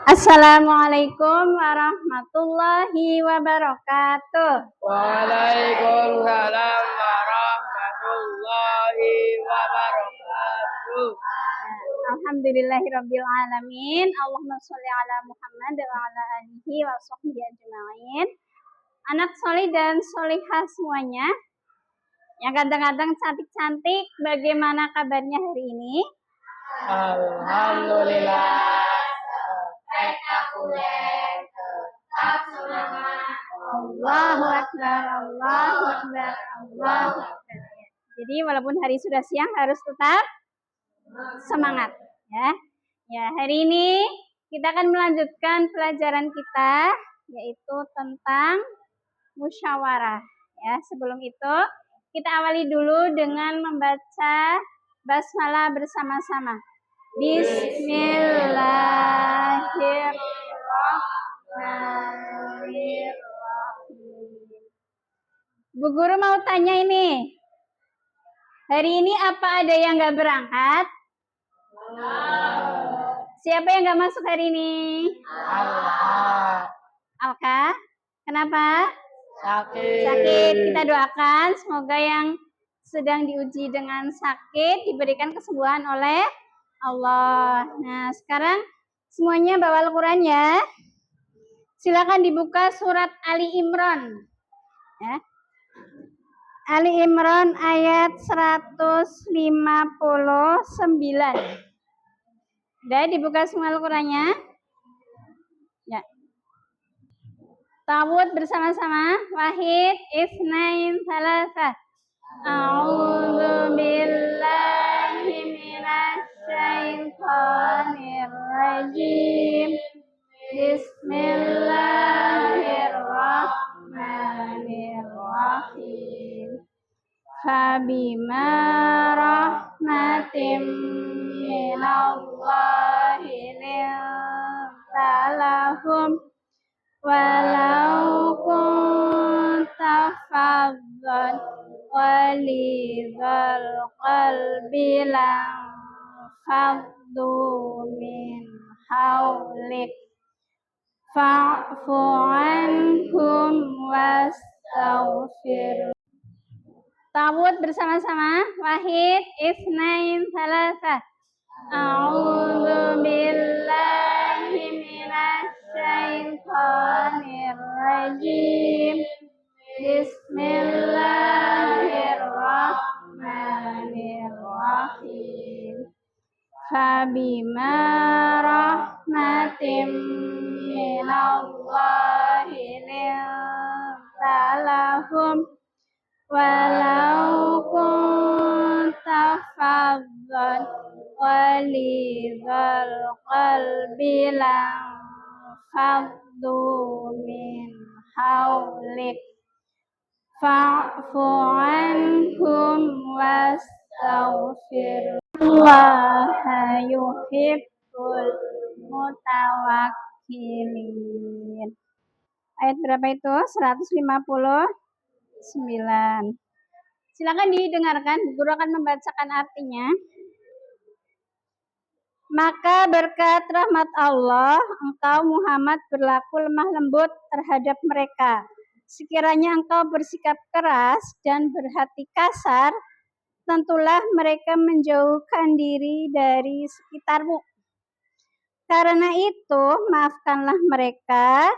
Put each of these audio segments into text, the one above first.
Assalamualaikum warahmatullahi wabarakatuh. Waalaikumsalam warahmatullahi wabarakatuh. Alhamdulillahirabbil alamin. Allahumma sholli ala Muhammad wa ala alihi wa sahbihi ajmain. Anak solih dan solihah semuanya, yang kadang-kadang cantik-cantik, bagaimana kabarnya hari ini? Alhamdulillah. Spektakuler, tetap semangat. Allahu Akbar, Allahu Akbar, Allahu Akbar. Jadi walaupun hari sudah siang harus tetap semangat, ya. Ya, hari ini kita akan melanjutkan pelajaran kita, yaitu tentang musyawarah. Ya, sebelum itu kita awali dulu dengan membaca basmalah bersama-sama. Bismillahirrahmanirrahim. Bu Guru mau tanya ini. Hari ini apa ada yang nggak berangkat? Siapa yang nggak masuk hari ini? Alka. Kenapa? Sakit. Kita doakan semoga yang sedang diuji dengan sakit diberikan kesembuhan oleh Allah. Nah, sekarang semuanya bawa Al-Quran ya. Silakan dibuka surat Ali Imran. Ya. Ali Imran ayat 159. Udah dibuka semua Al-Qurannya? Ya. Tawud bersama-sama. Wahid, isnain, salasah. A'udzu billahi minasy syaithanir rajim. Bismillahirrahmanirrahim. Fabima rahmatim minallahi lintalahum walau kunta faddan walidhal qalbi lam faddu min hawlik fa'fu anhum wastaghfir. Tawud bersama-sama. Wahid, isnain, salasah. A'udzu billahi minasy syaithanir rajim. Bismillahirrahmanirrahim. Fabima rahmatim minallahi lintalahum walau kunta faddan walidhal qalbi lam faddu min hawlik fa'fu anhum wastaghfir. Allaha yuhibbul mutawakkilin. Ayat berapa itu? 159. Silakan didengarkan, Guru akan membacakan artinya. Maka berkat rahmat Allah, engkau Muhammad berlaku lemah lembut terhadap mereka. Sekiranya engkau bersikap keras dan berhati kasar, tentulah mereka menjauhkan diri dari sekitarmu. Karena itu, maafkanlah mereka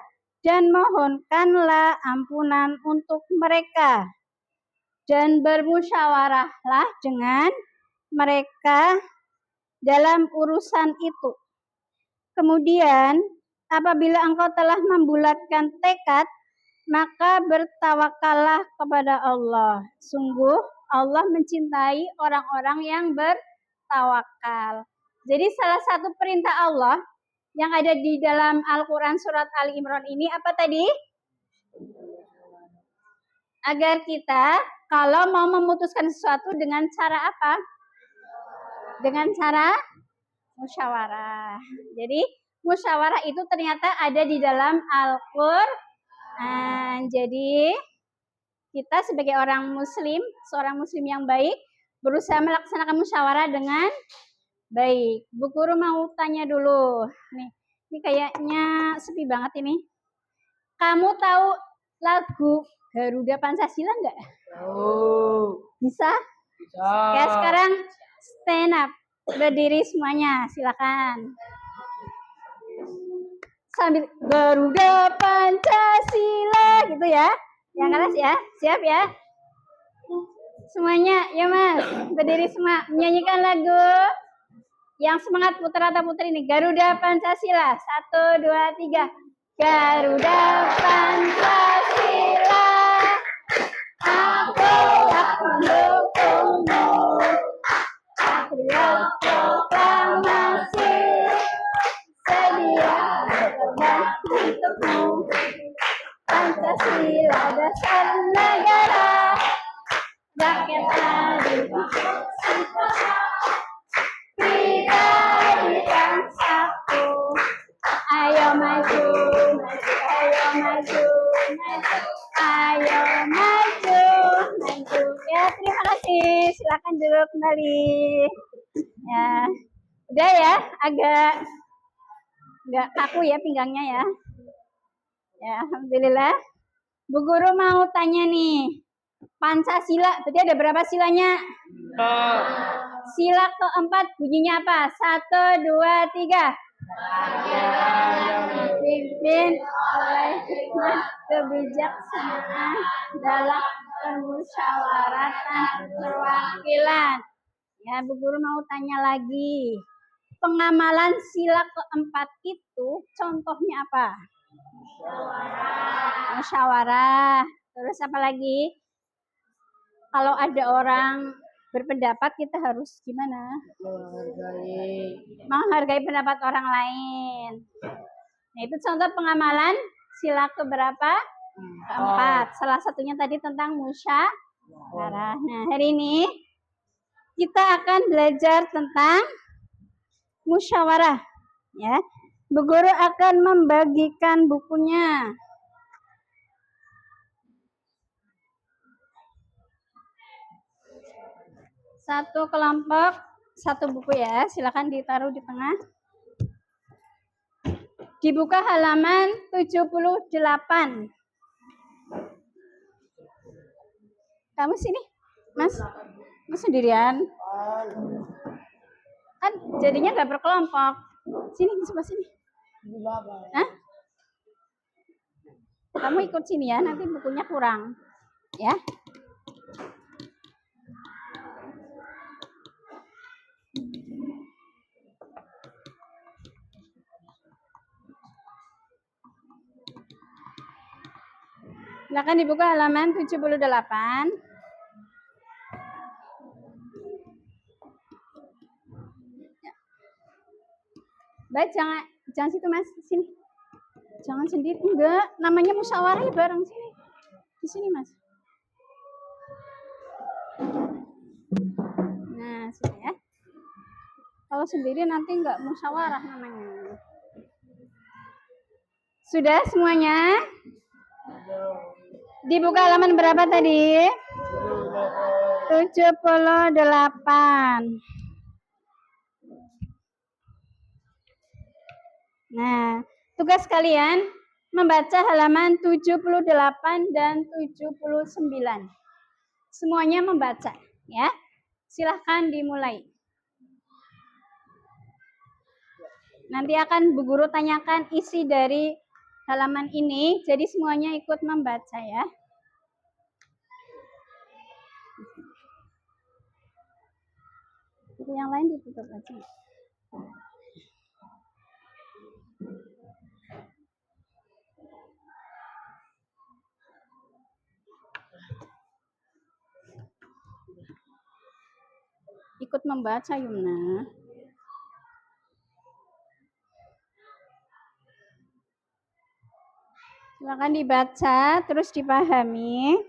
dan mohonkanlah ampunan untuk mereka. Dan bermusyawarahlah dengan mereka dalam urusan itu. Kemudian, apabila engkau telah membulatkan tekad, maka bertawakallah kepada Allah. Sungguh, Allah mencintai orang-orang yang bertawakal. Jadi salah satu perintah Allah yang ada di dalam Al-Quran surat Ali Imran ini apa tadi? Agar kita kalau mau memutuskan sesuatu dengan cara apa? Dengan cara musyawarah. Jadi musyawarah itu ternyata ada di dalam Al-Quran. Jadi kita sebagai orang muslim, seorang muslim yang baik, berusaha melaksanakan musyawarah dengan Baik, Bu Guru mau tanya dulu. Nih, ini kayaknya sepi banget ini. Kamu tahu lagu Garuda Pancasila nggak? Oh, Bisa? bisa. Ya, sekarang stand up. Berdiri semuanya, silakan. Sambil Garuda Pancasila gitu ya. Yang keras ya. Siap ya? Semuanya, ya Mas. Berdiri semua menyanyikan lagu yang semangat putra atau putri ini. Garuda Pancasila. 1, 2, 3. Garuda Pancasila. Aku mendukungmu. Patriot proklamasi. Sedia terbang untukmu. Pancasila dasar negara. Rakyat adil. Kita di bangsaku. Ayo maju, maju, ayo maju, maju. Ayo maju, maju. Ya, terima kasih. Silakan duduk kembali. Ya, udah ya, agak nggak kaku ya pinggangnya ya. Ya, alhamdulillah. Bu Guru mau tanya nih. Pancasila, berarti ada berapa silanya? Sila keempat bunyinya apa? 1, 2, 3. Dipimpin oleh hikmat kebijaksanaan dalam permusyawaratan perwakilan. Ya, Bu Guru mau tanya lagi. Pengamalan sila keempat itu contohnya apa? Musyawarah. Terus apa lagi? Kalau ada orang berpendapat kita harus gimana? Menghargai pendapat orang lain. Nah, itu contoh pengamalan sila keberapa? Keempat. Salah satunya tadi tentang musyawarah. Nah, hari ini kita akan belajar tentang musyawarah. Ya, Bu Guru akan membagikan bukunya. Satu kelompok, satu buku ya. Silakan ditaruh di tengah. Dibuka halaman 78. Kamu sini, Mas. Mas sendirian. Kan jadinya nggak berkelompok. Sini, di sebelah sini. Hah? Kamu ikut sini ya, nanti bukunya kurang. Ya. Silakan dibuka halaman 78. Baik, jangan situ Mas, sini. Jangan sendiri, enggak. Namanya musyawarah ya bareng sini. Di sini Mas. Nah, sini ya. Kalau sendiri nanti enggak musyawarah namanya. Sudah semuanya? Dibuka halaman berapa tadi? 78. Nah, tugas kalian membaca halaman 78 dan 79. Semuanya membaca, ya. Silahkan dimulai. Nanti akan Bu Guru tanyakan isi dari halaman ini, jadi semuanya ikut membaca ya. Itu yang lain ditutup aja. Ikut membaca Yumna. Silakan dibaca, terus dipahami.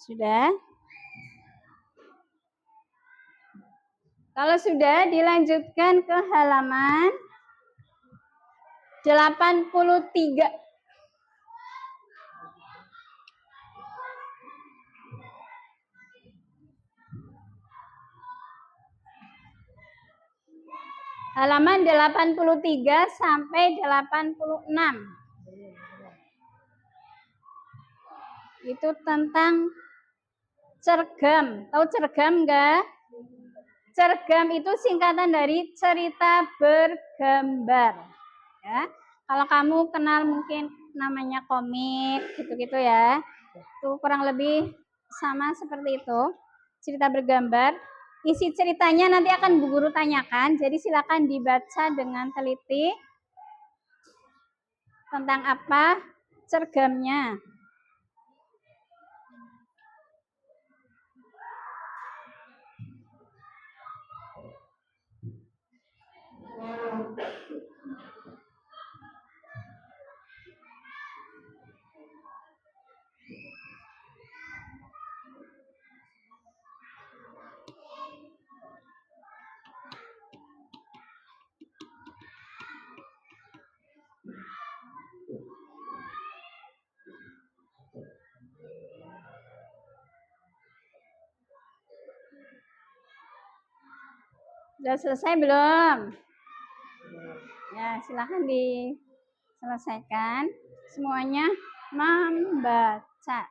Sudah? Kalau sudah, dilanjutkan ke halaman 83. Halaman 83 sampai 86. Itu tentang cergam. Tahu cergam enggak? Cergam itu singkatan dari cerita bergambar. Ya. Kalau kamu kenal mungkin namanya komik gitu-gitu ya. Itu kurang lebih sama seperti itu. Cerita bergambar. Isi ceritanya nanti akan Bu Guru tanyakan, jadi silakan dibaca dengan teliti tentang apa cergamnya. Sudah selesai belum? Ya, silahkan diselesaikan. Semuanya membaca.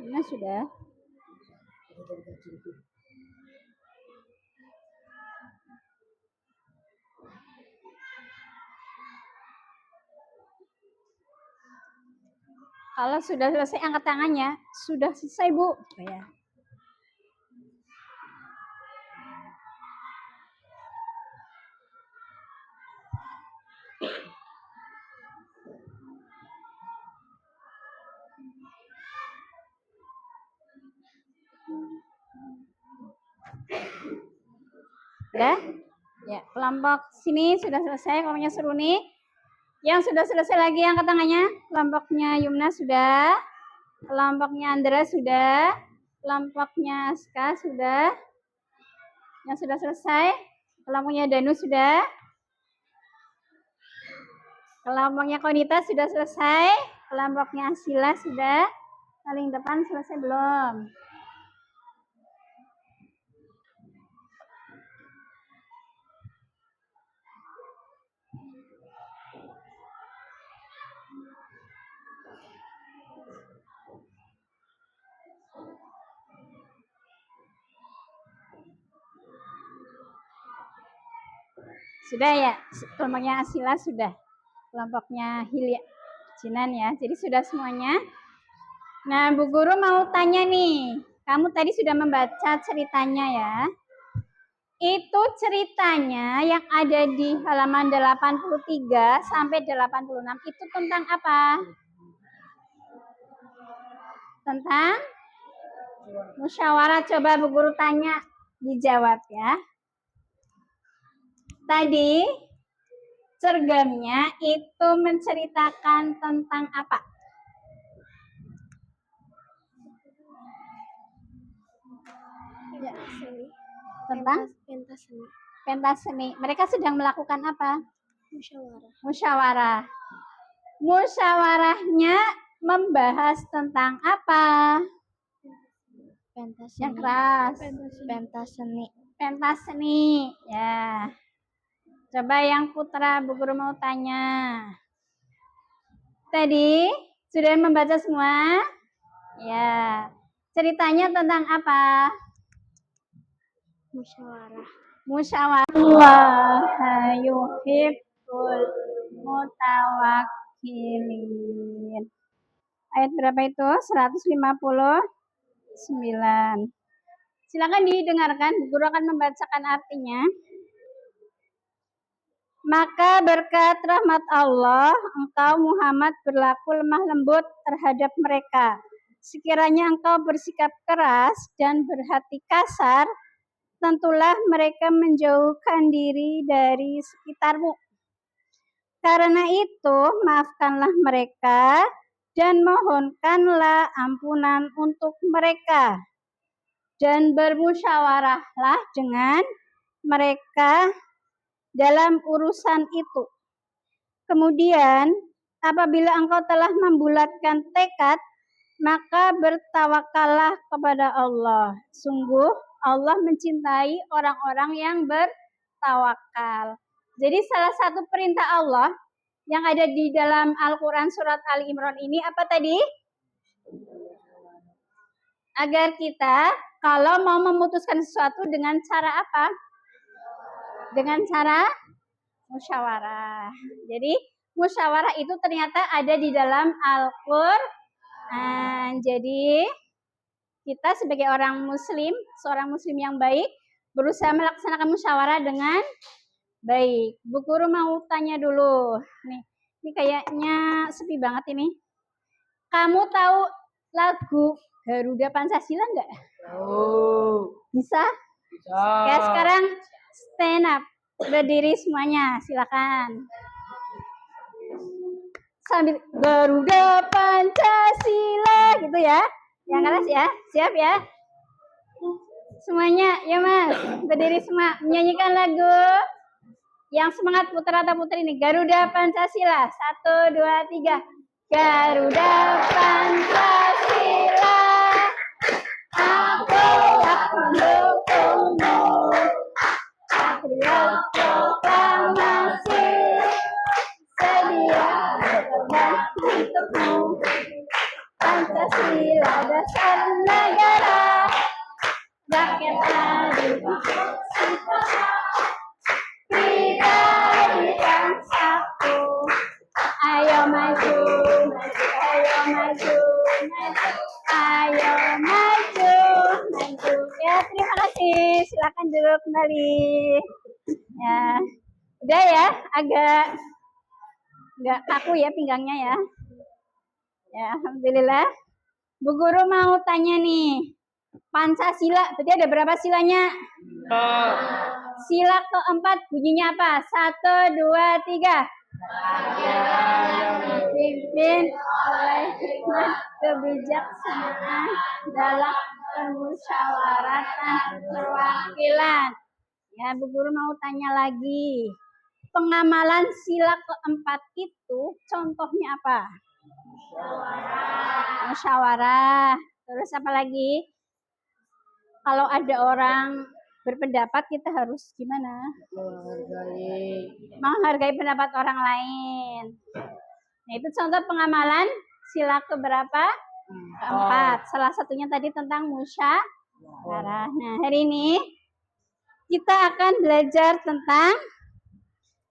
Ini sudah. Kalau sudah selesai angkat tangannya. Sudah selesai, Bu. Ya. Udah? Ya, kelompok sini sudah selesai, kelompoknya Seruni. Yang sudah selesai lagi angkat tangannya. Kelompoknya Yumna sudah. Kelompoknya Andra sudah. Kelompoknya Aska sudah. Yang sudah selesai. Kelompoknya Danu sudah. Kelompoknya Konita sudah selesai. Kelompoknya Asila sudah. Paling depan selesai belum? Sudah ya, kelompoknya Asila sudah. Kelompoknya Hilya Jinan ya. Jadi sudah semuanya. Nah, Bu Guru mau tanya nih. Kamu tadi sudah membaca ceritanya ya. Itu ceritanya yang ada di halaman 83 sampai 86 itu tentang apa? Tentang musyawarah. Coba Bu Guru tanya, dijawab ya. Tadi cergamnya itu menceritakan tentang apa? Ya. Tentang pentas seni. Mereka sedang melakukan apa? Musyawarah. Musyawarahnya membahas tentang apa? Pentas Yang keras. Pentas seni. Ya. Coba yang putra Bu Guru mau tanya. Tadi sudah membaca semua? Ya. Ceritanya tentang apa? Musyawarah. Allah yuhibbul mutawakkilin. Ayat berapa itu? 159. Silakan didengarkan, Bu Guru akan membacakan artinya. Maka berkat rahmat Allah, engkau Muhammad berlaku lemah lembut terhadap mereka. Sekiranya engkau bersikap keras dan berhati kasar, tentulah mereka menjauhkan diri dari sekitarmu. Karena itu, maafkanlah mereka dan mohonkanlah ampunan untuk mereka. Dan bermusyawarahlah dengan mereka dalam urusan itu. Kemudian, apabila engkau telah membulatkan tekad, maka bertawakallah kepada Allah. Sungguh Allah mencintai orang-orang yang bertawakal. Jadi salah satu perintah Allah yang ada di dalam Al-Quran surat Ali Imran ini apa tadi? Agar kita kalau mau memutuskan sesuatu dengan cara apa? Dengan cara musyawarah. Jadi musyawarah itu ternyata ada di dalam Al-Quran. Jadi kita sebagai orang muslim, seorang muslim yang baik, berusaha melaksanakan musyawarah dengan baik. Bu Guru mau tanya dulu. Nih, ini kayaknya sepi banget ini. Kamu tahu lagu Garuda Pancasila enggak? Oh. Bisa? Bisa. Ya, sekarang stand up. Berdiri semuanya, silakan. Sambil Garuda Pancasila gitu ya. Yang keras ya. Siap ya? Semuanya, ya Mas. Berdiri semua menyanyikan lagu yang semangat putra atau putri ini. Garuda Pancasila. 1, 2, 3. Garuda Pancasila. Aku mendukungmu. Patriot proklamasi. Sedia terbang untukmu. Pancasila dasar negara. Rakyat adil. Kita berikan satu. Ayo maju, maju, ayo maju, maju, ayo maju, maju. Ya, terima kasih. Silakan duduk kembali. Ya, udah ya, agak nggak kaku ya pinggangnya ya. Ya, alhamdulillah. Bu Guru mau tanya nih, Pancasila, berarti ada berapa silanya? Sila keempat bunyinya apa? 1, 2, 3. Dipimpin oleh hikmah kebijaksanaan dalam permusyawaratan perwakilan. Ya, Bu Guru mau tanya lagi. Pengamalan sila keempat itu contohnya apa? Musyawarah. Terus apa lagi? Kalau ada orang berpendapat kita harus gimana? Menghargai pendapat orang lain. Nah, itu contoh pengamalan sila keberapa? Keempat. Salah satunya tadi tentang musyawarah. Nah, hari ini kita akan belajar tentang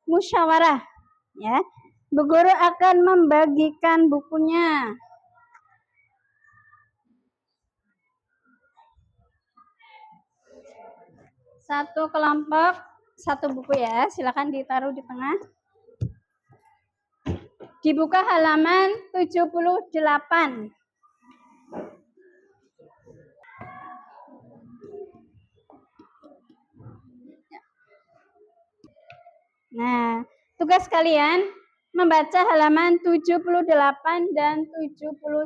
musyawarah. Ya, Bu Guru akan membagikan bukunya. Satu kelompok, satu buku ya. Silakan ditaruh di tengah. Dibuka halaman 78. Nah, tugas kalian membaca halaman 78 dan 79.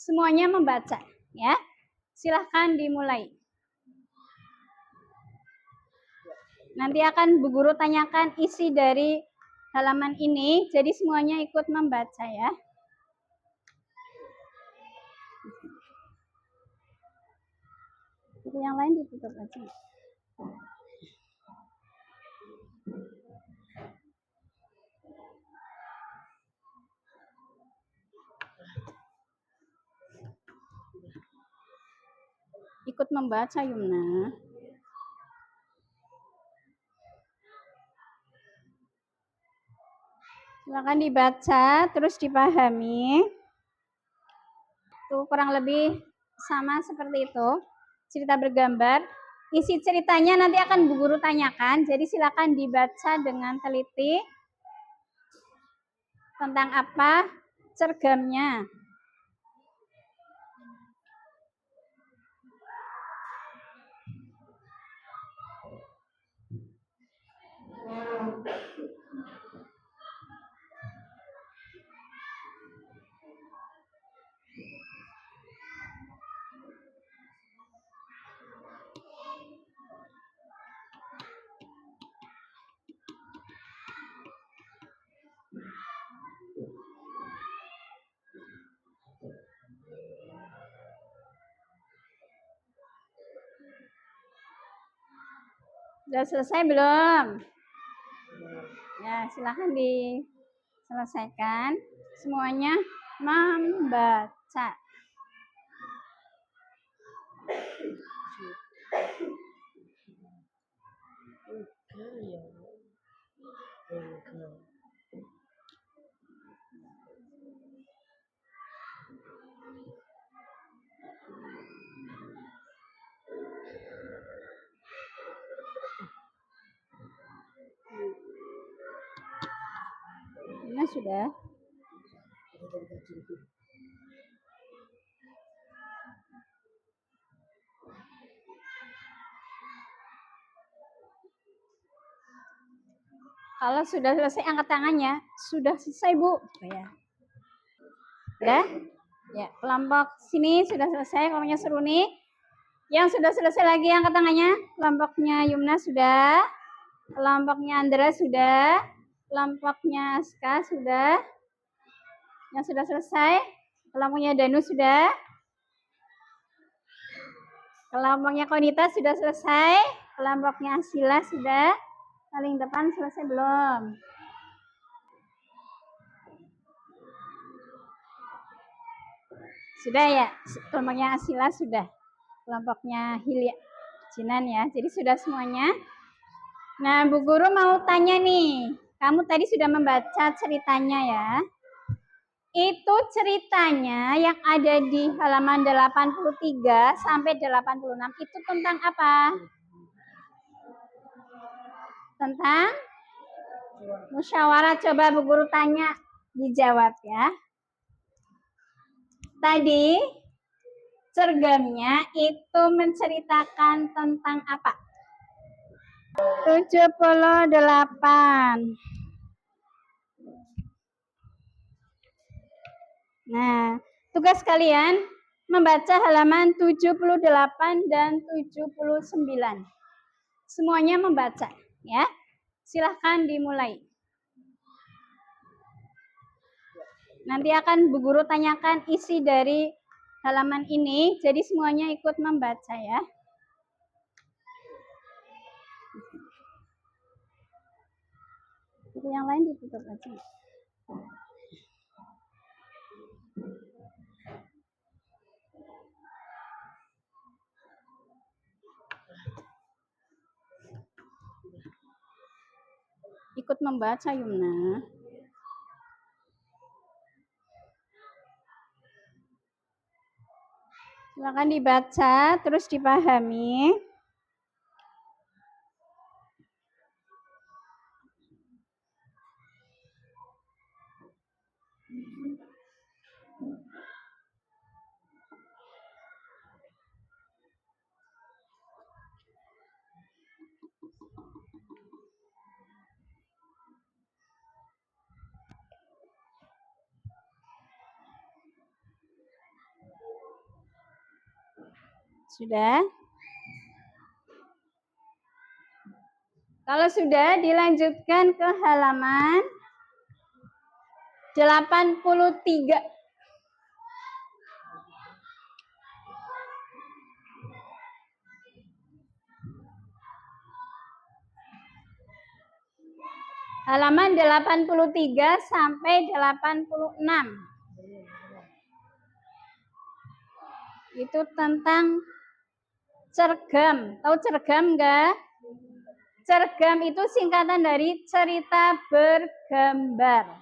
Semuanya membaca, ya. Silahkan dimulai. Nanti akan Bu Guru tanyakan isi dari halaman ini, jadi semuanya ikut membaca ya. Buku yang lain ditutup aja. Ikut membaca Yumna. Silakan dibaca, terus dipahami. Tuh kurang lebih sama seperti itu. Cerita bergambar. isi ceritanya nanti akan Bu Guru tanyakan, jadi silakan dibaca dengan teliti tentang apa cergamnya. Sudah selesai belum? Ya, silahkan diselesaikan. Semuanya membaca. Ini sudah. Kalau sudah selesai angkat tangannya. Sudah selesai, Bu. Ya. Sudah? Ya, kelompok sini sudah selesai, kelompoknya Seruni. Yang sudah selesai lagi angkat tangannya. Kelompoknya Yumna sudah. Kelompoknya Andra sudah. Kelompoknya Aska sudah. Yang sudah selesai. Kelompoknya Danu sudah. Kelompoknya Konita sudah selesai. Kelompoknya Asila sudah. Paling depan selesai belum? Sudah ya? Kelompoknya Asila sudah. Kelompoknya Hilya Jinan ya. Jadi sudah semuanya. Nah, Bu Guru mau tanya nih. Kamu tadi sudah membaca ceritanya ya. Itu ceritanya yang ada di halaman 83 sampai 86 itu tentang apa? Tentang musyawarah. Coba Bu Guru tanya, dijawab ya. Tadi cergamnya itu menceritakan tentang apa? 78. Nah, tugas kalian membaca halaman 78 dan 79. Semuanya membaca, ya. Silahkan dimulai. Nanti akan Bu Guru tanyakan isi dari halaman ini, jadi semuanya ikut membaca ya. Itu yang lain ditutup aja. Ikut membaca Yumna. Silakan dibaca, terus dipahami. Sudah? Kalau sudah, dilanjutkan ke halaman 83. Halaman 83 sampai 86. Itu tentang cergam. Tahu cergam enggak? Cergam itu singkatan dari cerita bergambar.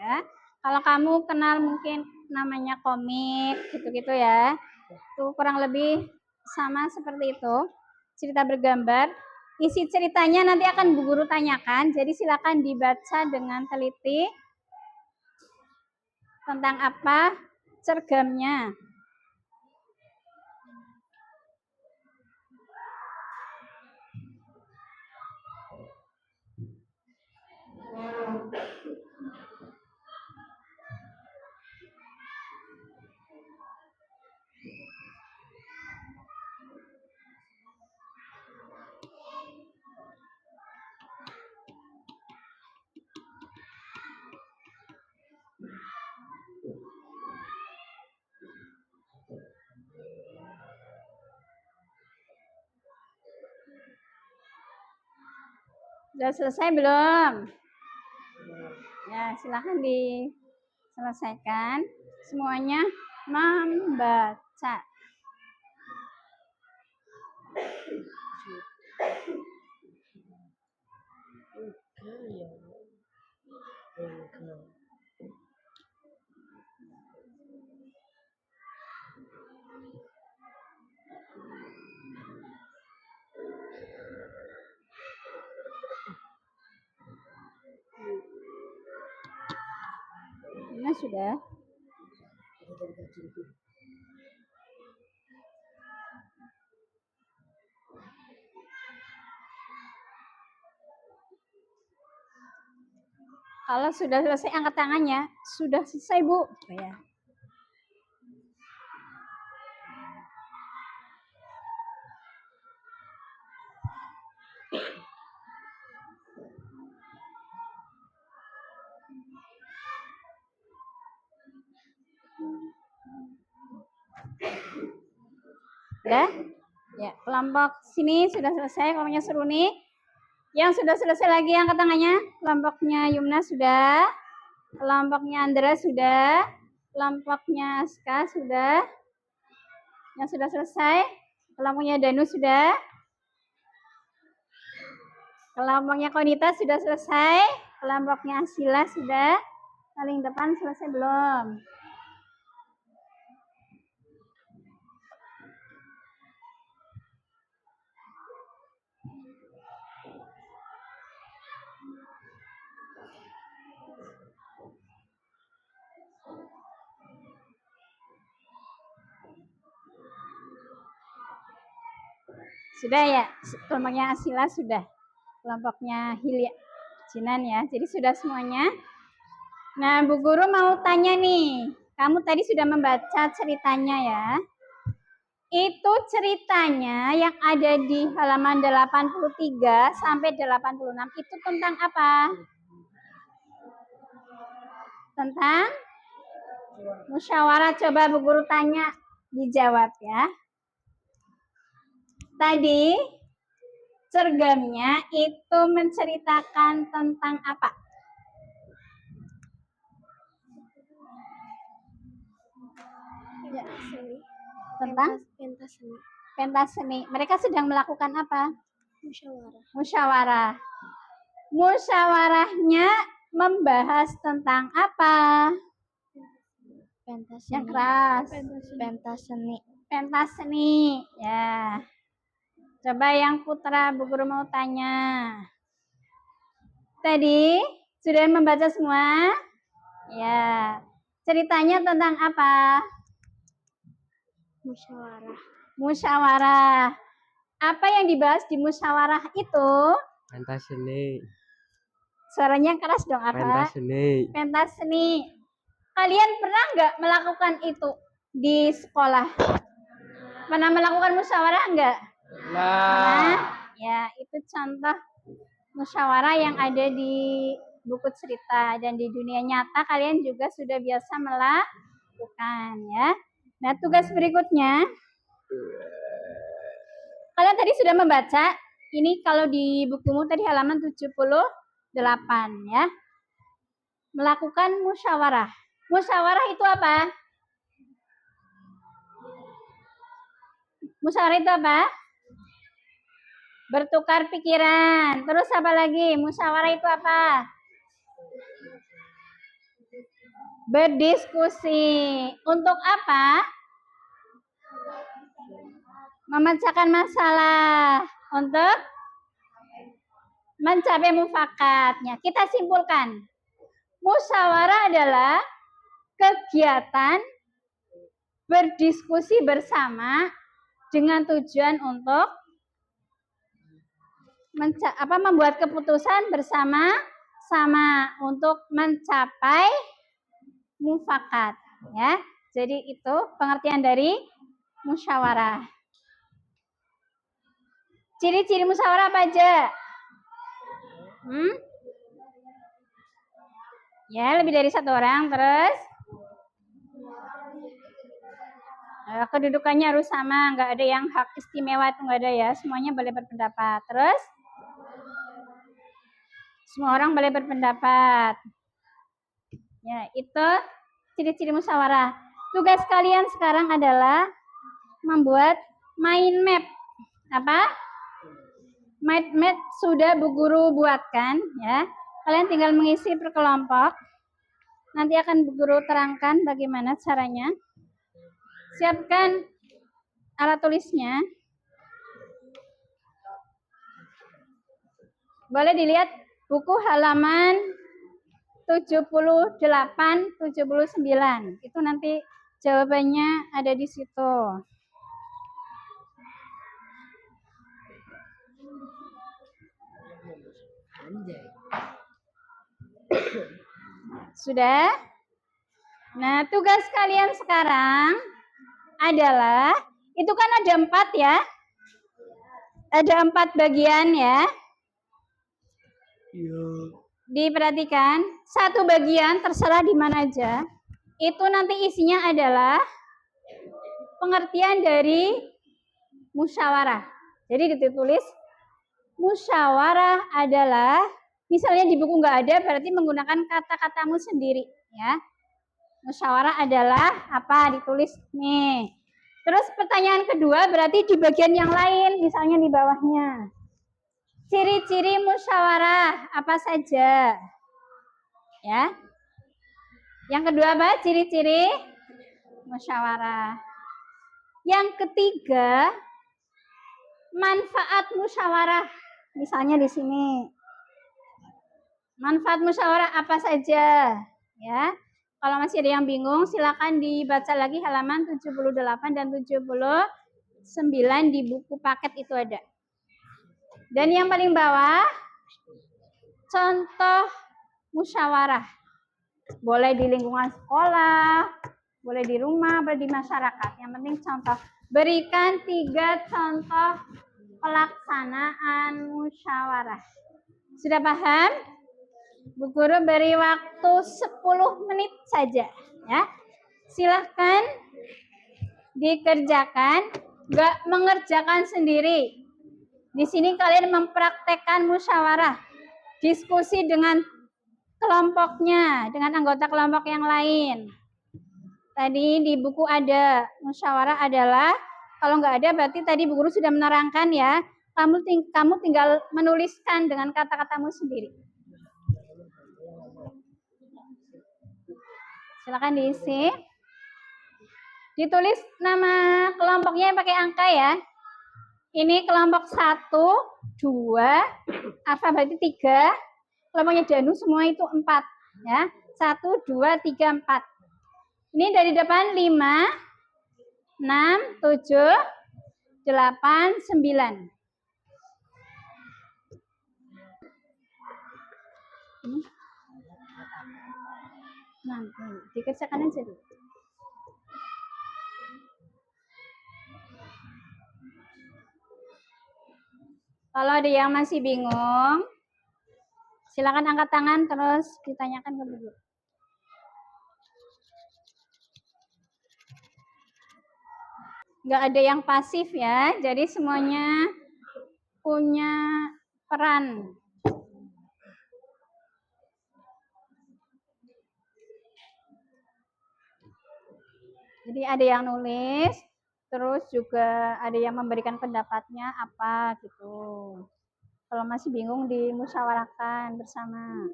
Ya. Kalau kamu kenal mungkin namanya komik gitu-gitu ya. Itu kurang lebih sama seperti itu. cerita bergambar. Isi ceritanya nanti akan Bu Guru tanyakan, jadi silakan dibaca dengan teliti tentang apa cergamnya. Sudah selesai belum? Ya, silahkan diselesaikan. Semuanya membaca. Ini sudah. Kalau sudah selesai angkat tangannya. Sudah selesai, Bu. Ya. Udah? Ya, kelompok sini sudah selesai, kelompoknya Seruni. Yang sudah selesai lagi angkat tangannya. Kelompoknya Yumna sudah. Kelompoknya Andra sudah. Kelompoknya Aska sudah. Yang sudah selesai. Kelompoknya Danu sudah. Kelompoknya Konita sudah selesai. Kelompoknya Asila sudah. Paling depan selesai belum? Sudah ya? Kelompoknya Asila sudah. Kelompoknya Hilya Jinan ya. Jadi sudah semuanya. Nah, Bu Guru mau tanya nih. Kamu tadi sudah membaca ceritanya ya. Itu ceritanya yang ada di halaman 83 sampai 86 itu tentang apa? Tentang musyawarah. Coba Bu Guru tanya, dijawab ya. Tadi cergamnya itu menceritakan tentang apa? Ya, seni. Tentang Pentas seni. pentas seni. Mereka sedang melakukan apa? Musyawarah. Musyawarah. Musyawarahnya membahas tentang apa? Pentas Yang seni. keras. Pentas seni. Pentas seni. Ya. Coba yang putra Bu Guru mau tanya. Tadi sudah membaca semua? Ya. Ceritanya tentang apa? Musyawarah. Musyawarah. Apa yang dibahas di musyawarah itu? Pentas seni. Suaranya keras dong, apa? Pentas seni. Pentas seni. Kalian pernah nggak melakukan itu di sekolah? Pernah melakukan musyawarah nggak? Nah, ya itu contoh musyawarah yang ada di buku cerita dan di dunia nyata kalian juga sudah biasa melakukan ya. Nah, tugas berikutnya kalian tadi sudah membaca ini kalau di bukumu tadi halaman 78 ya. Melakukan musyawarah. Musyawarah itu apa? Musyawarah itu apa? Bertukar pikiran. Terus apa lagi? Musyawarah itu apa? Berdiskusi. Untuk apa? memecahkan masalah untuk mencapai mufakatnya. Kita simpulkan, musyawarah adalah kegiatan berdiskusi bersama dengan tujuan untuk membuat keputusan bersama-sama untuk mencapai mufakat, ya. Jadi itu pengertian dari musyawarah. Ciri-ciri musyawarah apa aja? Ya, lebih dari satu orang. Terus kedudukannya harus sama, nggak ada yang hak istimewa, itu nggak ada ya, semuanya boleh berpendapat. Terus semua orang boleh berpendapat. Ya, itu ciri-ciri musyawarah. Tugas kalian sekarang adalah membuat mind map. Apa? Mind map sudah Bu Guru buatkan, ya. Kalian tinggal mengisi per kelompok. Nanti akan Bu Guru terangkan bagaimana caranya. Siapkan alat tulisnya. Boleh dilihat buku halaman 78, 79. Itu nanti jawabannya ada di situ. Sudah? Nah, tugas kalian sekarang adalah, itu kan ada 4 ya. Ada 4 bagian ya. Diperhatikan, satu bagian terserah di mana aja. Itu nanti isinya adalah pengertian dari musyawarah. Jadi ditulis musyawarah adalah, misalnya di buku nggak ada, berarti menggunakan kata-katamu sendiri ya. Musyawarah adalah apa? Ditulis nih. Terus pertanyaan kedua berarti di bagian yang lain, misalnya di bawahnya. Ciri-ciri musyawarah apa saja? Ya. Yang kedua apa? Ciri-ciri musyawarah. Yang ketiga, manfaat musyawarah. Misalnya di sini. Manfaat musyawarah apa saja? Ya. Kalau masih ada yang bingung, silakan dibaca lagi halaman 78 dan 79 di buku paket itu ada. Dan yang paling bawah, contoh musyawarah. Boleh di lingkungan sekolah, boleh di rumah, boleh di masyarakat. Yang penting contoh. Berikan 3 contoh pelaksanaan musyawarah. Sudah paham? Bu Guru beri waktu 10 menit saja. Ya. Silahkan dikerjakan, nggak mengerjakan sendiri. Di sini kalian mempraktekkan musyawarah, diskusi dengan kelompoknya, dengan anggota kelompok yang lain. Tadi di buku ada, musyawarah adalah, kalau nggak ada berarti tadi Bu Guru sudah menerangkan ya, kamu tinggal menuliskan dengan kata-katamu sendiri. Silakan diisi. Ditulis nama kelompoknya pakai angka ya. Ini kelompok 1, 2, apa berarti 3. Kelompoknya Danu semua itu 4 ya. 1, 2, 3, 4. Ini dari depan 5, 6, 7, 8, 9. Nanti dikerjakan aja dulu. Kalau ada yang masih bingung, silakan angkat tangan terus ditanyakan ke Bu. Nggak ada yang pasif ya, jadi semuanya punya peran. Jadi ada yang nulis, terus juga ada yang memberikan pendapatnya apa gitu. Kalau masih bingung dimusyawarahkan bersama.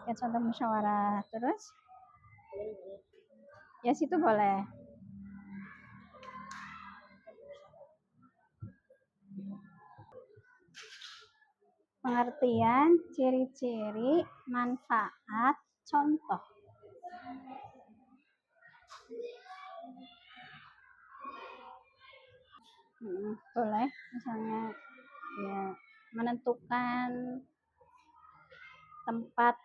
Ya contoh musyawarah. Terus ya situ boleh. Pengertian, ciri-ciri, manfaat, contoh. Boleh, misalnya ya menentukan tempat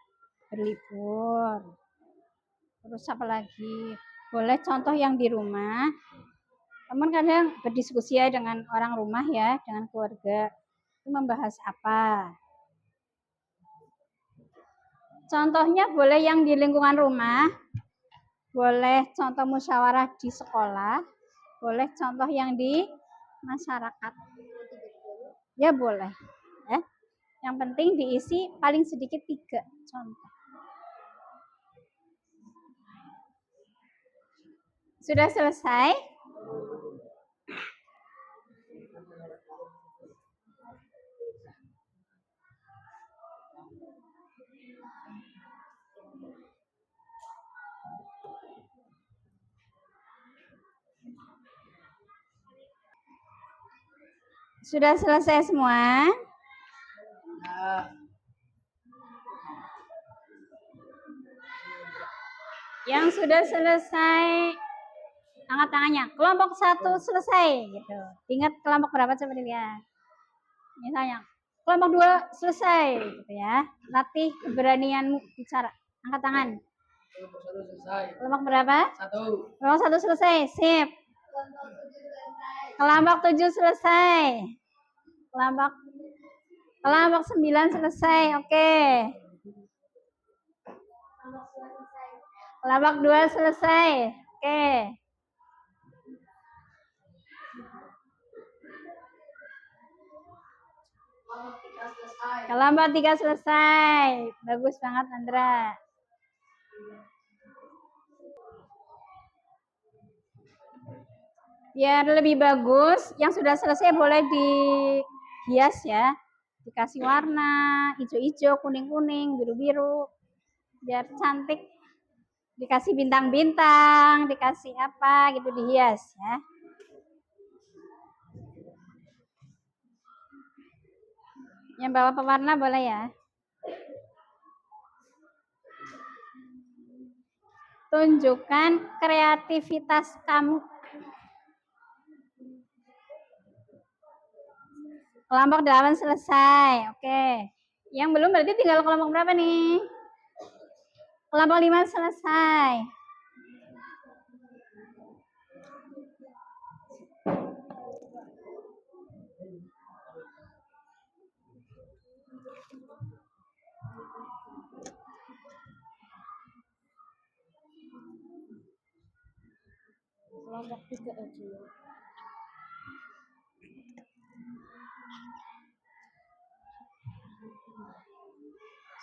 berlibur. Terus apa lagi? Boleh contoh yang di rumah. Teman kadang berdiskusi ya dengan orang rumah ya, dengan keluarga. Itu membahas apa? Contohnya boleh yang di lingkungan rumah, boleh contoh musyawarah di sekolah, boleh contoh yang di masyarakat. Ya boleh. Ya. Yang penting diisi paling sedikit 3 contoh. Sudah selesai? Sudah selesai semua? Yang sudah selesai angkat tangannya. Kelompok 1 selesai gitu. Ingat kelompok berapa coba dilihat. Misalnya kelompok 2 selesai gitu ya. Latih keberanianmu bicara. Angkat tangan. Kelompok berapa? 1. Kelompok 1 selesai. Sip. Kelompok 7 selesai. Kelompok 9 selesai. Oke. Kelompok 2 selesai. Oke. Kelompok 3 selesai. Bagus banget Andra. Biar lebih bagus, yang sudah selesai boleh dihias ya. Dikasih warna, hijau-hijau, kuning-kuning, biru-biru. Biar cantik. Dikasih bintang-bintang, dikasih apa gitu dihias ya. Yang bawa pewarna boleh ya. Tunjukkan kreativitas kamu. Kelompok 8 selesai. Oke. Yang belum berarti tinggal kelompok berapa nih? Kelompok 5 selesai. Kelompok 3 aja.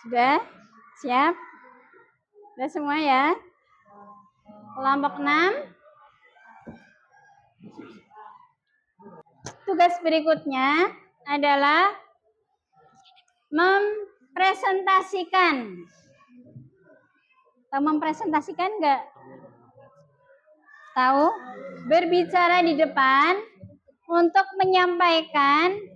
Sudah? Siap? Sudah semua ya? Kelompok 6. Tugas berikutnya adalah mempresentasikan. Tahu mempresentasikan enggak? Tahu? Berbicara di depan untuk menyampaikan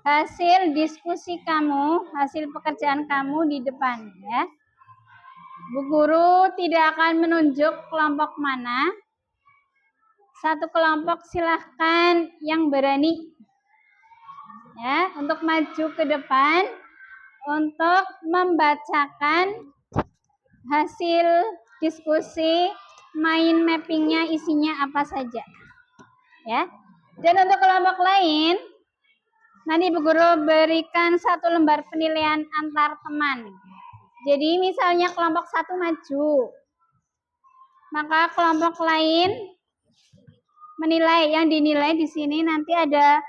hasil diskusi kamu, hasil pekerjaan kamu di depan ya. Bu Guru tidak akan menunjuk kelompok mana. Satu kelompok silahkan yang berani ya untuk maju ke depan untuk membacakan hasil diskusi, mind mappingnya isinya apa saja ya. Dan untuk kelompok lain nanti Bu Guru berikan 1 lembar penilaian antar teman. Jadi misalnya kelompok 1 maju, maka kelompok lain menilai. Yang dinilai di sini nanti ada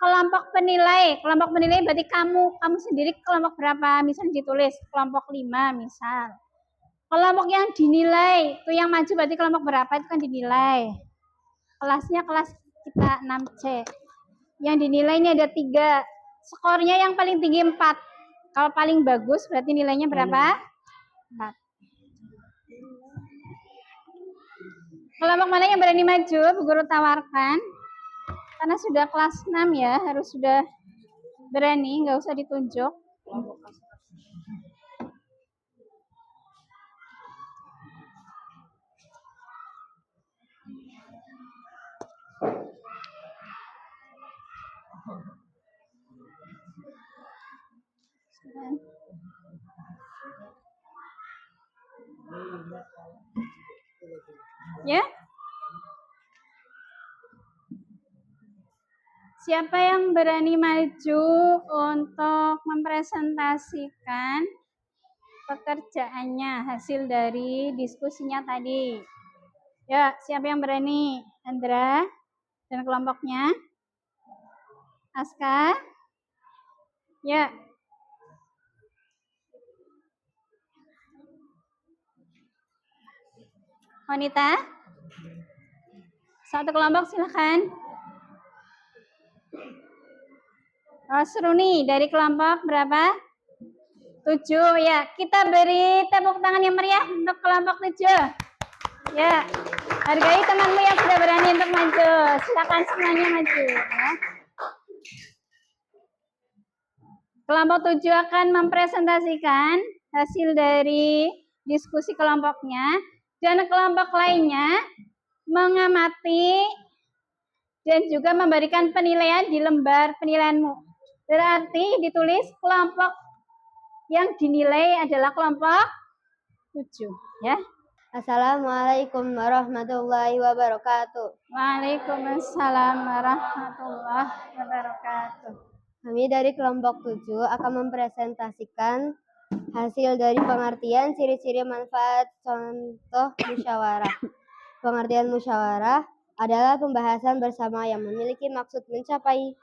kelompok penilai. Kelompok penilai berarti kamu sendiri kelompok berapa? Misal ditulis kelompok 5 misal. Kelompok yang dinilai, itu yang maju berarti kelompok berapa itu kan dinilai. Kelasnya kelas kita 6C. Yang dinilai ini ada 3. Skornya yang paling tinggi 4. Kalau paling bagus berarti nilainya berapa? 4. Kelompok mana yang berani maju? Bu Guru tawarkan. Karena sudah kelas 6 ya, harus sudah berani, nggak usah ditunjuk. Ya. Siapa yang berani maju untuk mempresentasikan pekerjaannya, hasil dari diskusinya tadi? Ya, siapa yang berani? Andra dan kelompoknya? Aska? Ya. Wanita? Satu kelompok silakan. Rosruni dari kelompok berapa? 7 ya. Kita beri tepuk tangan yang meriah untuk kelompok 7. Ya. Hargai temanmu yang sudah berani untuk maju. Silakan semuanya maju ya. Kelompok 7 akan mempresentasikan hasil dari diskusi kelompoknya dan kelompok lainnya mengamati dan juga memberikan penilaian di lembar penilaianmu. Berarti ditulis kelompok yang dinilai adalah kelompok 7 ya. Assalamualaikum warahmatullahi wabarakatuh. Waalaikumsalam warahmatullahi wabarakatuh. Kami dari kelompok 7 akan mempresentasikan hasil dari pengertian ciri-ciri manfaat contoh musyawarah. Pengertian musyawarah adalah pembahasan bersama yang memiliki maksud mencapai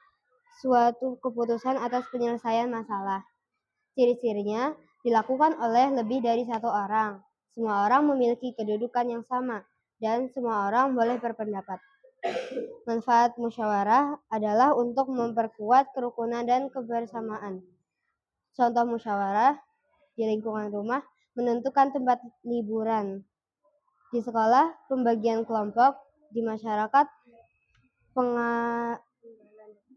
suatu keputusan atas penyelesaian masalah. Ciri-cirinya dilakukan oleh lebih dari satu orang. Semua orang memiliki kedudukan yang sama dan semua orang boleh berpendapat. Manfaat musyawarah adalah untuk memperkuat kerukunan dan kebersamaan. Contoh musyawarah di lingkungan rumah, menentukan tempat liburan. Di sekolah, pembagian kelompok. Di masyarakat,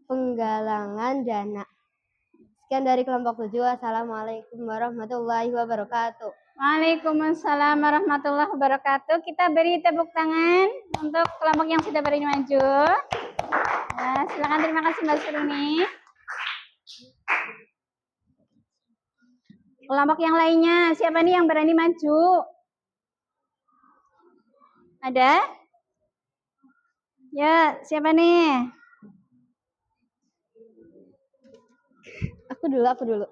penggalangan dana. Sekian dari kelompok 7. Assalamualaikum warahmatullahi wabarakatuh. Waalaikumsalam warahmatullahi wabarakatuh. Kita beri tepuk tangan untuk kelompok yang sudah berani maju. Ya, silakan, terima kasih Mbak Suruni. Kelompok yang lainnya, siapa nih yang berani maju? Ada? Ya, siapa nih? Aku dulu.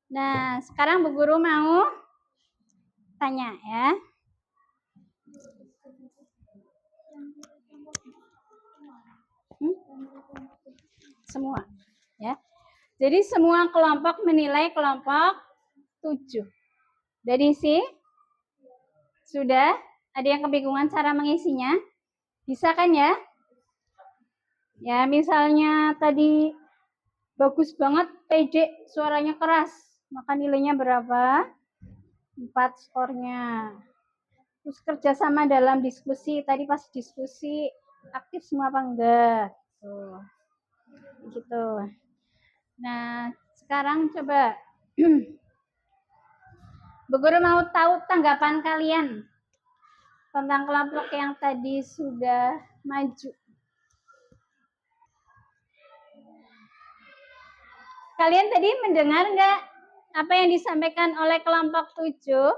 Nah, sekarang Bu Guru mau tanya ya. Semua ya. Jadi semua kelompok menilai kelompok 7. Dari sini sudah ada yang kebingungan cara mengisinya? Bisa kan ya? Ya, misalnya tadi bagus banget, pede, suaranya keras, maka nilainya berapa? 4 skornya. Terus kerjasama dalam diskusi, tadi pas diskusi aktif semua apa enggak? Tuh. Gitu. Nah, sekarang coba Bu Guru mau tahu tanggapan kalian tentang kelompok yang tadi sudah maju. Kalian tadi mendengar nggak apa yang disampaikan oleh kelompok 7?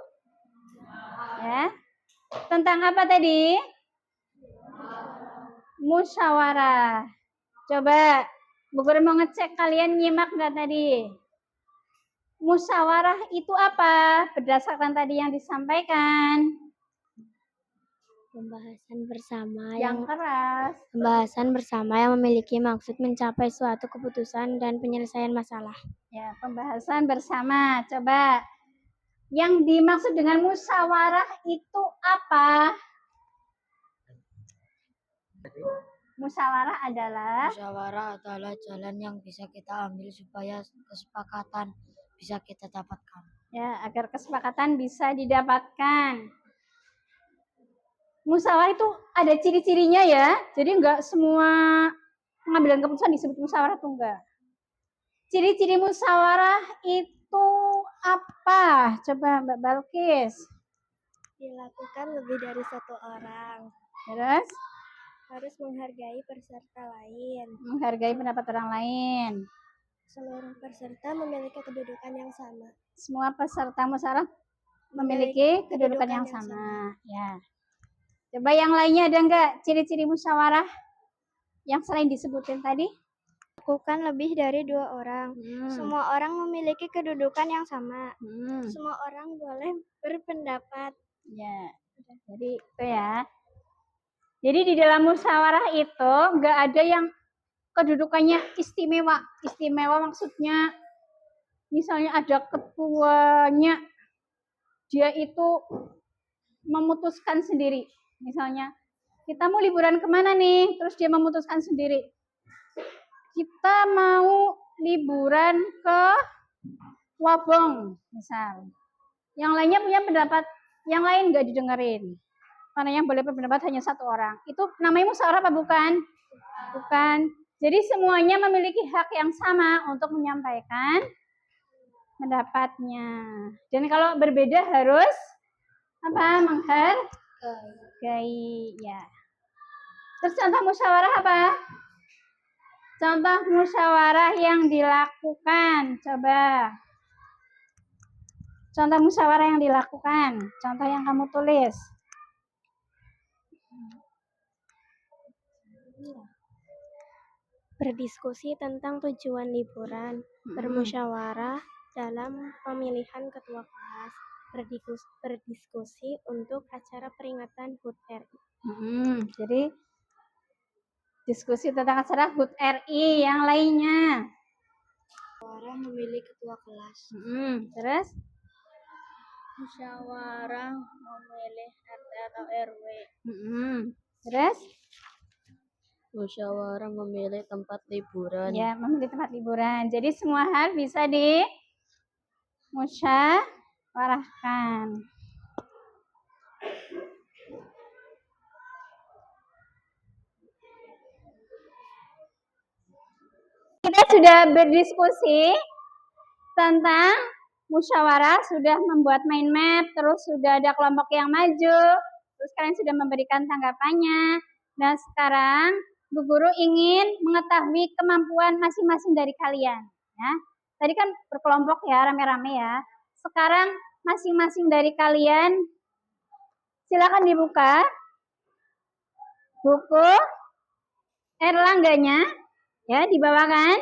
Ya. Tentang apa tadi? Musyawarah. Coba Bu Guru mau ngecek kalian nyimak nggak tadi? Musyawarah itu apa? Berdasarkan tadi yang disampaikan. Pembahasan bersama Yang keras. Pembahasan bersama yang memiliki maksud mencapai suatu keputusan dan penyelesaian masalah. Ya, pembahasan bersama. Coba yang dimaksud dengan musyawarah itu apa? Musyawarah adalah jalan yang bisa kita ambil supaya kesepakatan bisa kita dapatkan. Ya, agar kesepakatan bisa didapatkan. Musyawarah itu ada ciri-cirinya ya. Jadi enggak semua pengambilan keputusan disebut musyawarah tunggal. Ciri-ciri musyawarah itu apa? Coba Mbak Balkis. Dilakukan lebih dari satu orang. Terus? Harus menghargai peserta lain. Menghargai pendapat orang lain. Seluruh peserta memiliki kedudukan yang sama. Semua peserta musyawarah memiliki kedudukan yang sama. Ya. Coba yang lainnya ada enggak ciri-ciri musyawarah yang selain disebutin tadi? Lakukan lebih dari 2 orang. Semua orang memiliki kedudukan yang sama. Semua orang boleh berpendapat. Ya. Jadi itu ya. Jadi di dalam musyawarah itu enggak ada yang kedudukannya istimewa. Istimewa maksudnya misalnya ada ketuanya, dia itu memutuskan sendiri. Misalnya kita mau liburan kemana nih? Terus dia memutuskan sendiri. Kita mau liburan ke Wabong, misal. Yang lainnya punya pendapat, yang lain nggak didengerin. Karena yang boleh berpendapat hanya satu orang. Itu namanya musyawarah apa bukan? Bukan. Jadi semuanya memiliki hak yang sama untuk menyampaikan pendapatnya. Dan kalau berbeda harus apa? Menghargai. Ya. Terus contoh musyawarah apa? Contoh musyawarah yang dilakukan. Coba. Contoh musyawarah yang dilakukan. Contoh yang kamu tulis. Berdiskusi tentang tujuan liburan. Bermusyawarah dalam pemilihan ketua kelas. Berdiskusi untuk acara peringatan HUT RI. Jadi diskusi tentang acara HUT RI yang lainnya. Musyawarah memilih ketua kelas. Terus? Musyawarah memilih RT atau RW. Terus? Musyawarah memilih tempat liburan. Ya, memilih tempat liburan. Jadi semua hal bisa dimusyawarahkan. Kita sudah berdiskusi tentang musyawarah, sudah membuat mind map, terus sudah ada kelompok yang maju, terus kalian sudah memberikan tanggapannya. Nah, sekarang Bu Guru ingin mengetahui kemampuan masing-masing dari kalian. Ya. Tadi kan berkelompok ya, rame-rame ya. Sekarang masing-masing dari kalian silakan dibuka buku Erlangganya. Ya, di bawah kan?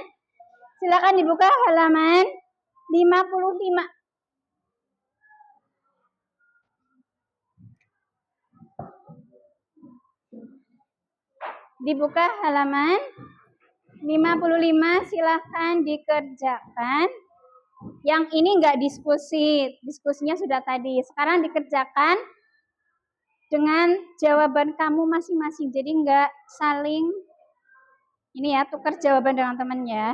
Silakan dibuka halaman 55. Dibuka halaman 55, silahkan dikerjakan. Yang ini enggak diskusi, diskusinya sudah tadi. Sekarang dikerjakan dengan jawaban kamu masing-masing. Jadi enggak saling ini ya, tukar jawaban dengan teman ya.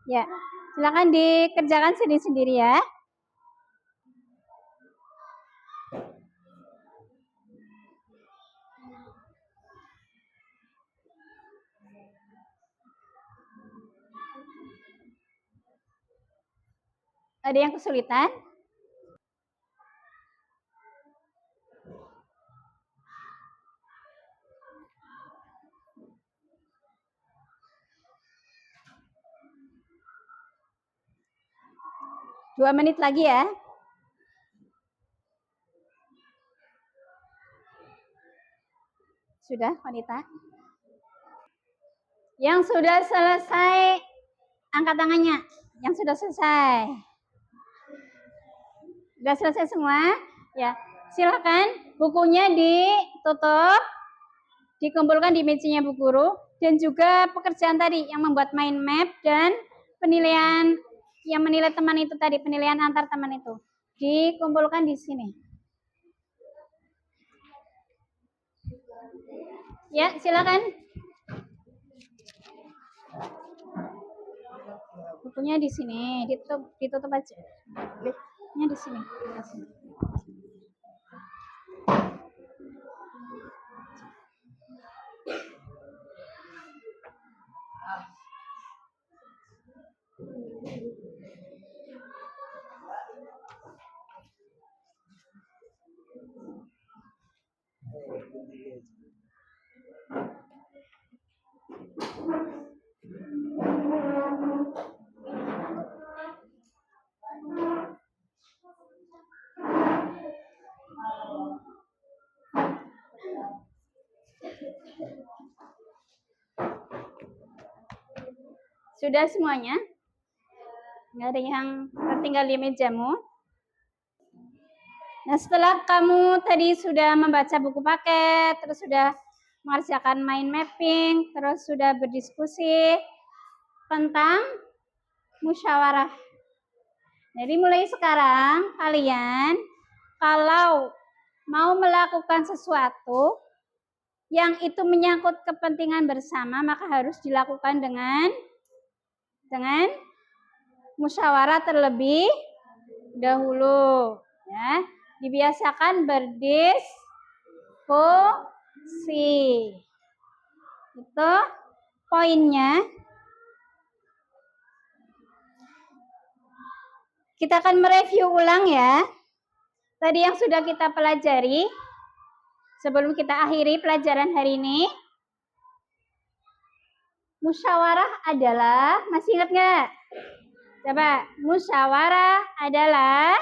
Ya, silakan dikerjakan sendiri-sendiri ya. Ada yang kesulitan? Dua menit lagi ya. Sudah, wanita? Yang sudah selesai, angkat tangannya. Yang sudah selesai. Sudah selesai semua? Ya, silakan bukunya ditutup, dikumpulkan di mejanya Bu Guru, dan juga pekerjaan tadi yang membuat mind map dan penilaian yang menilai teman itu tadi, penilaian antar teman itu dikumpulkan di sini. Ya, silakan. Bukunya di sini, ditutup aja. Bukunya di sini. Sudah semuanya? Nggak ada yang tertinggal di mejamu? Nah, setelah kamu tadi sudah membaca buku paket, terus sudah mengerjakan mind mapping, terus sudah berdiskusi tentang musyawarah. Jadi mulai sekarang kalian kalau mau melakukan sesuatu yang itu menyangkut kepentingan bersama, maka harus dilakukan dengan musyawarah terlebih dahulu, ya. Dibiasakan berdiskusi. Itu poinnya. Kita akan mereview ulang ya. Tadi yang sudah kita pelajari sebelum kita akhiri pelajaran hari ini. Musyawarah adalah, masih ingat nggak? Coba, musyawarah adalah,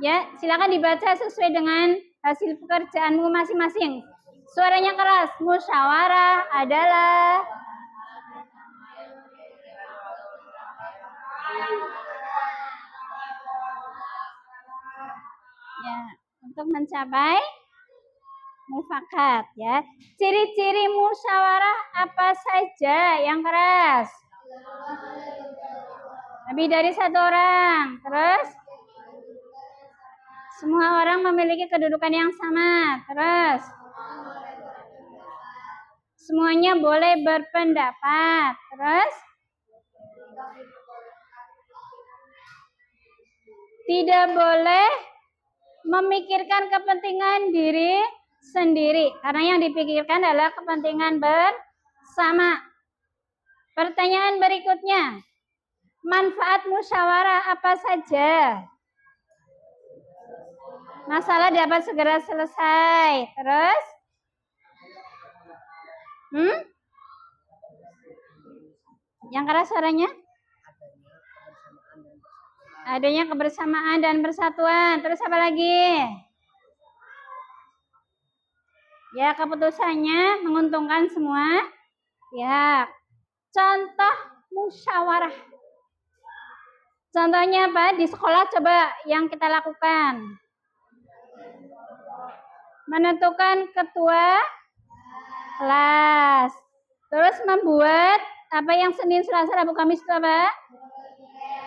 ya silakan dibaca sesuai dengan hasil pekerjaanmu masing-masing. Suaranya keras. Musyawarah adalah ya untuk mencapai mufakat, ya. Ciri-ciri musyawarah apa saja yang keras? Lebih dari satu orang. Terus semua orang memiliki kedudukan yang sama. Terus semuanya boleh berpendapat. Terus tidak boleh memikirkan kepentingan diri sendiri, karena yang dipikirkan adalah kepentingan bersama. Pertanyaan berikutnya, manfaat musyawarah apa saja? Masalah dapat segera selesai. Terus yang keras suaranya? Adanya kebersamaan dan persatuan. Terus apa lagi? Ya, keputusannya menguntungkan semua pihak. Contoh musyawarah. Contohnya apa? Di sekolah coba yang kita lakukan. Menentukan ketua kelas. Terus membuat apa yang Senin, Selasa, Rabu, Kamis itu apa?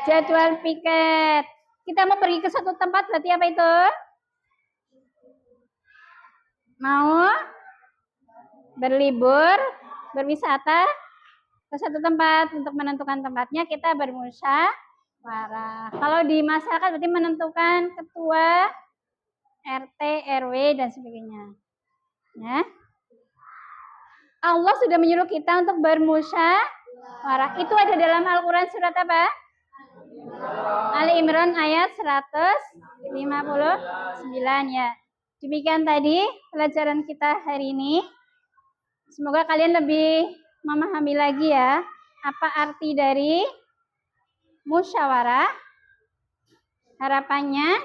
Jadwal piket. Kita mau pergi ke suatu tempat, berarti apa itu? Mau berlibur, berwisata ke satu tempat. Untuk menentukan tempatnya kita bermusyawarah. Kalau di masyarakat berarti menentukan ketua RT, RW dan sebagainya. Ya. Allah sudah menyuruh kita untuk bermusyawarah. Itu ada dalam Al-Quran surat apa? Ali Imran ayat 159 ya. Demikian tadi pelajaran kita hari ini. Semoga kalian lebih memahami lagi ya apa arti dari musyawarah. Harapannya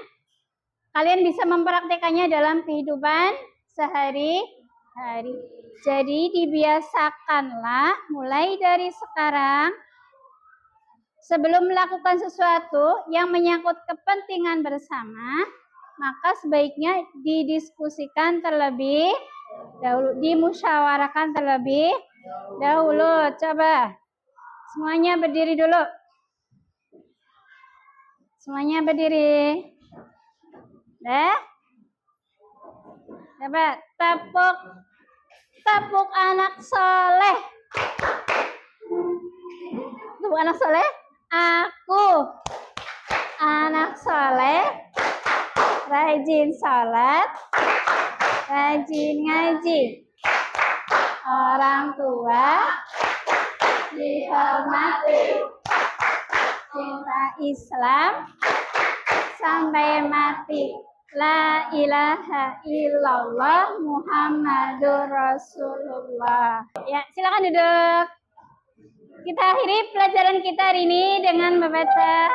kalian bisa mempraktekannya dalam kehidupan sehari-hari. Jadi dibiasakanlah mulai dari sekarang, sebelum melakukan sesuatu yang menyangkut kepentingan bersama, maka sebaiknya didiskusikan terlebih dahulu, dimusyawarahkan terlebih dahulu. Coba semuanya berdiri dulu. Semuanya berdiri. Coba tepuk anak soleh. Tepuk anak soleh. Aku anak soleh, rajin sholat, rajin ngaji. Orang tua dihormati. Cinta Islam sampai mati. La ilaha illallah Muhammadur Rasulullah. Ya, silakan duduk. Kita akhiri pelajaran kita hari ini dengan membaca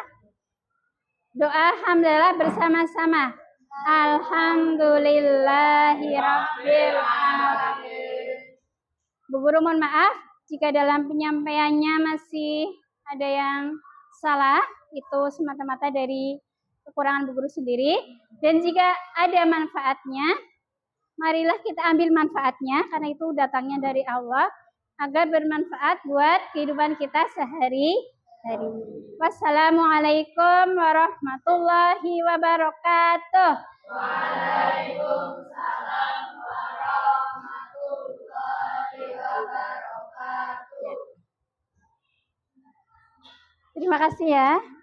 doa hamdalah bersama-sama. Alhamdulillahirabbil alamin. Bu Guru mohon maaf jika dalam penyampaiannya masih ada yang salah, itu semata-mata dari kekurangan Bu Guru sendiri. Dan jika ada manfaatnya, marilah kita ambil manfaatnya karena itu datangnya dari Allah agar bermanfaat buat kehidupan kita sehari-hari. Wassalamualaikum warahmatullahi wabarakatuh. Waalaikumsalam warahmatullahi wabarakatuh. Terima kasih ya.